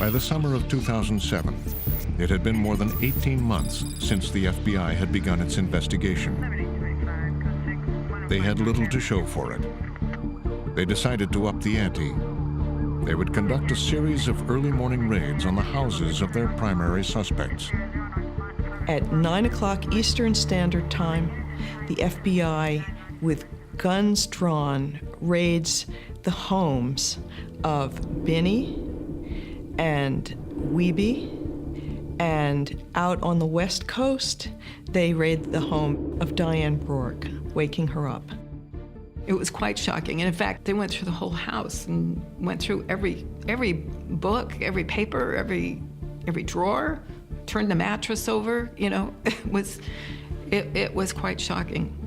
By the summer of 2007, it had been more than 18 months since the FBI had begun its investigation. They had little to show for it. They decided to up the ante. They would conduct a series of early morning raids on the houses of their primary suspects. At 9 o'clock Eastern Standard Time, the FBI, with guns drawn, raids the homes of Binney and Wiebe, and out on the West Coast, they raid the home of Diane Roark, waking her up. It was quite shocking, and in fact, they went through the whole house and went through every book, every paper, every drawer, turned the mattress over. You know, it was quite shocking.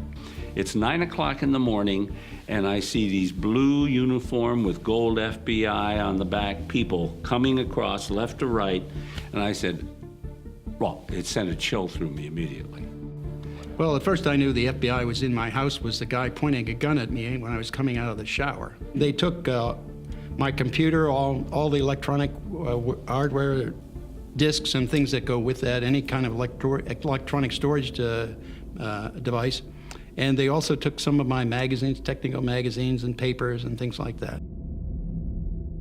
It's 9 o'clock in the morning, and I see these blue uniform with gold FBI on the back people coming across left to right, and I said, well, it sent a chill through me immediately. Well, at first I knew the FBI was in my house was the guy pointing a gun at me when I was coming out of the shower. They took my computer, all the electronic hardware, disks and things that go with that, any kind of electronic storage device. And they also took some of my magazines, technical magazines and papers and things like that.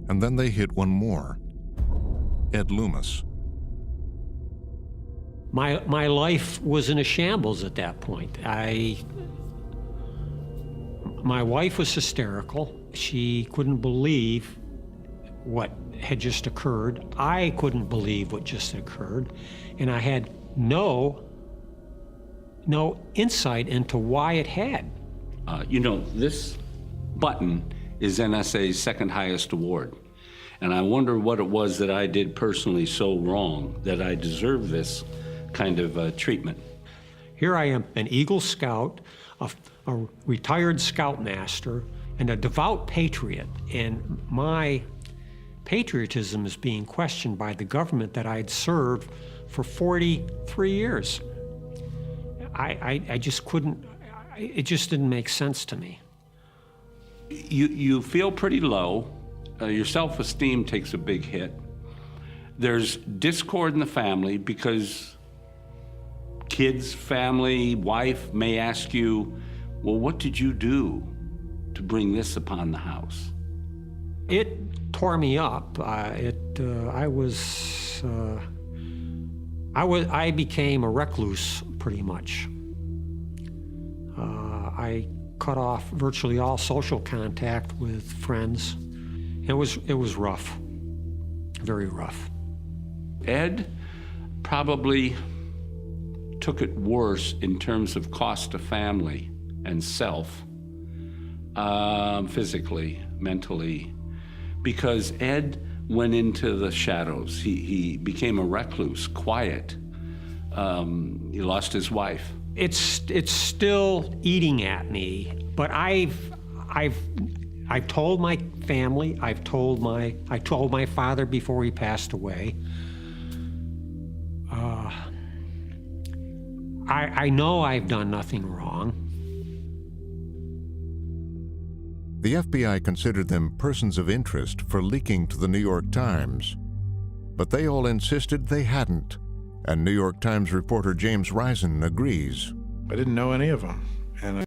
And then they hit one more, Ed Loomis. My life was in a shambles at that point. My wife was hysterical. She couldn't believe what had just occurred. I couldn't believe what just occurred. And I had no insight into why it had. You know, this button is NSA's second highest award. And I wonder what it was that I did personally so wrong that I deserve this kind of treatment. Here I am, an Eagle Scout, a retired Scoutmaster, and a devout patriot, and my patriotism is being questioned by the government that I had served for 43 years. I just couldn't, it just didn't make sense to me. You feel pretty low. Your self-esteem takes a big hit. There's discord in the family because kids, family, wife may ask you, well, what did you do to bring this upon the house? It tore me up. I became a recluse pretty much. I cut off virtually all social contact with friends. It was rough, very rough. Ed probably took it worse in terms of cost to family and self, physically, mentally, because Ed went into the shadows. He became a recluse, quiet. He lost his wife. It's still eating at me, but I've told my family, I told my father before he passed away. I know I've done nothing wrong. The FBI considered them persons of interest for leaking to the New York Times, but they all insisted they hadn't, and New York Times reporter James Risen agrees. I didn't know any of them, and